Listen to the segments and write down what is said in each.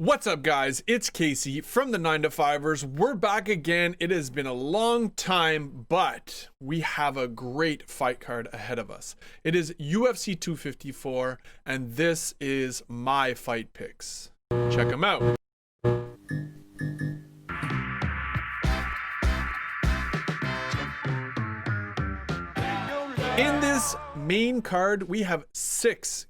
What's up, guys? It's Casey from the 9 to 5ers. We're back again. It has been a long time, but we have a great fight card ahead of us. It is UFC 254, and this is my fight picks. Check them out. In this main card, we have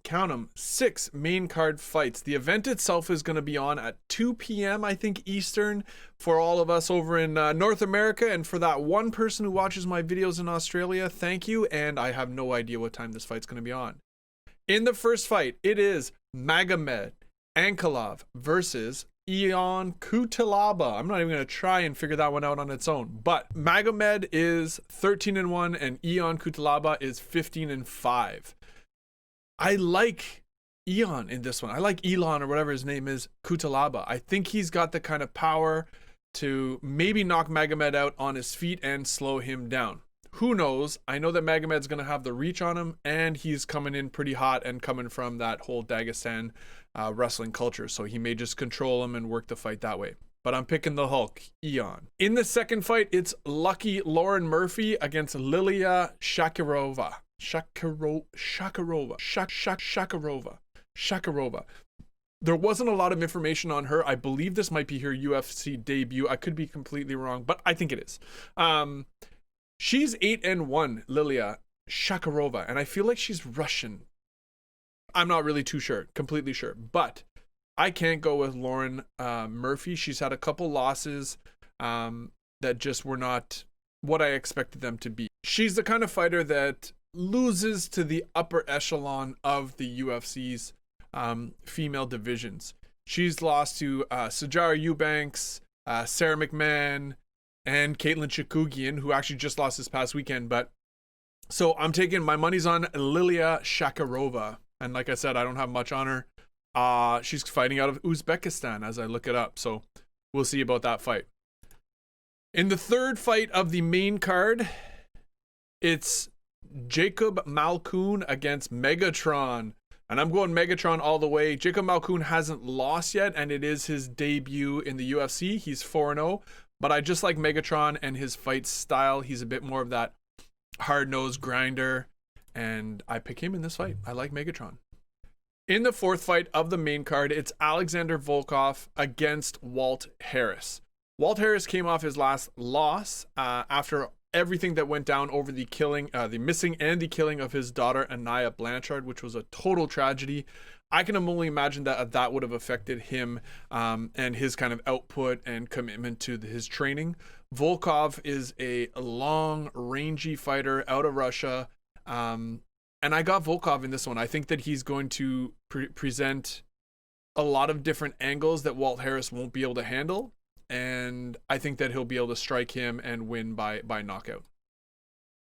count them, six main card fights. The event itself is going to be on at 2 p.m., I think, Eastern, for all of us over in North America. And for that one person who watches my videos in Australia, thank you. And I have no idea what time this fight's going to be on. In the first fight, it is Magomed Ankalaev versus Ion Cutelaba. I'm not even going to try and figure that one out on its own. But Magomed is 13-1 and Ion Cutelaba is 15-5. I like Ion in this one. I like Elon or whatever his name is, Cutelaba. I think he's got the kind of power to maybe knock Magomed out on his feet and slow him down. Who knows? I know that Magomed's going to have the reach on him, and he's coming in pretty hot and coming from that whole Dagestan wrestling culture, so he may just control him and work the fight that way. But I'm picking the Hulk, Ion. In the second fight, it's Lucky Lauren Murphy against Lilia Shakarova. Shakarova. There wasn't a lot of information on her. I believe this might be her UFC debut. I could be completely wrong, but I think it is. She's 8-1, Lilia Shakarova, and I feel like she's Russian. I'm not really too sure, completely sure, but I can't go with Lauren Murphy. She's had a couple losses that just were not what I expected them to be. She's the kind of fighter that loses to the upper echelon of the UFC's female divisions. She's lost to Sijara Eubanks, Sarah McMahon, and Caitlin Chikugian, who actually just lost this past weekend. But so I'm taking my money's on Lilia Shakarova. And like I said, I don't have much on her. She's fighting out of Uzbekistan as I look it up. So we'll see about that fight. In the third fight of the main card, it's Jacob Malkoun against Megatron. And I'm going Megatron all the way. Jacob Malkoun hasn't lost yet, and it is his debut in the UFC. He's 4-0. But I just like Megatron and his fight style. He's a bit more of that hard-nosed grinder. And I pick him in this fight. I like Megatron. In the fourth fight of the main card, it's Alexander Volkov against Walt Harris. Walt Harris came off his last loss after everything that went down over the killing, the missing and the killing of his daughter, Anaya Blanchard, which was a total tragedy. I can only imagine that that would have affected him and his kind of output and commitment to his training. Volkov is a long, rangy fighter out of Russia. And I got Volkov in this one. I think that he's going to present a lot of different angles that Walt Harris won't be able to handle. And I think that he'll be able to strike him and win by knockout.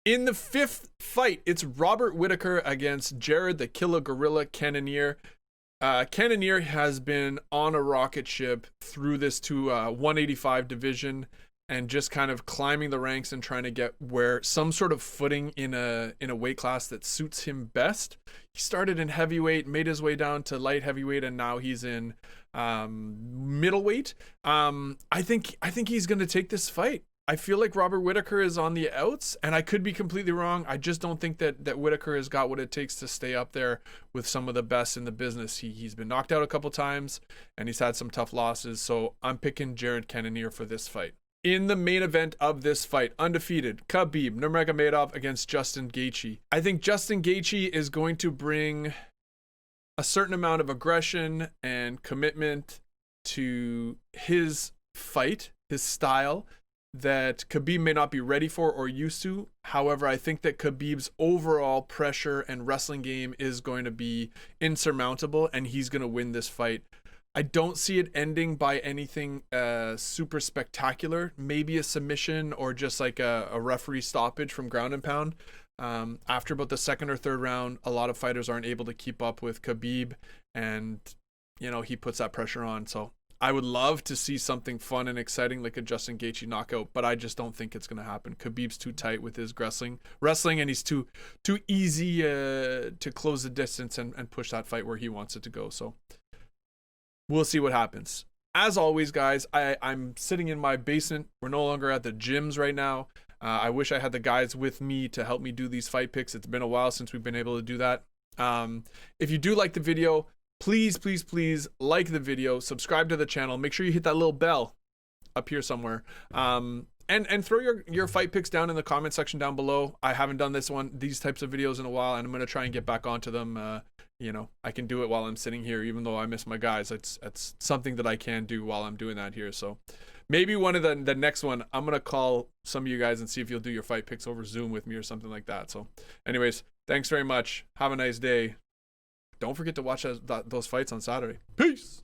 In the fifth fight, it's Robert Whittaker against Jared the Killer Gorilla Cannonier. Cannonier has been on a rocket ship through this to 185 division and just kind of climbing the ranks and trying to get where some sort of footing in a weight class that suits him best. He started in heavyweight, made his way down to light heavyweight, and now he's in middleweight. I think he's going to take this fight. I feel like Robert Whittaker is on the outs, and I could be completely wrong. I just don't think that Whittaker has got what it takes to stay up there with some of the best in the business. He's been knocked out a couple times, and he's had some tough losses. So I'm picking Jared Cannonier for this fight. In the main event of this fight, undefeated Khabib Nurmagomedov against Justin Gaethje. I think Justin Gaethje is going to bring a certain amount of aggression and commitment to his fight, his style, that Khabib may not be ready for or used to. However, I think that Khabib's overall pressure and wrestling game is going to be insurmountable, and he's going to win this fight. I don't see it ending by anything super spectacular. Maybe a submission or just like a referee stoppage from ground and pound. After about the second or third round, a lot of fighters aren't able to keep up with Khabib, and he puts that pressure on. So I would love to see something fun and exciting like a Justin Gaethje knockout, but I just don't think it's going to happen. Khabib's too tight with his wrestling, and he's too easy to close the distance and push that fight where he wants it to go. So we'll see what happens. As always, guys, I'm sitting in my basement. We're no longer at the gyms right now. I wish I had the guys with me to help me do these fight picks. It's been a while since we've been able to do that. If you do like the video, please like the video, subscribe to the channel, make sure you hit that little bell up here somewhere. And throw your fight picks down in the comment section down below. I haven't done these types of videos in a while, and I'm gonna try and get back onto them. You know, I can do it while I'm sitting here, even though I miss my guys. It's something that I can do while I'm doing that here. So maybe one of the next one, I'm gonna call some of you guys and see if you'll do your fight picks over Zoom with me or something like that. So anyways, thanks very much. Have a nice day. Don't forget to watch those fights on Saturday. Peace.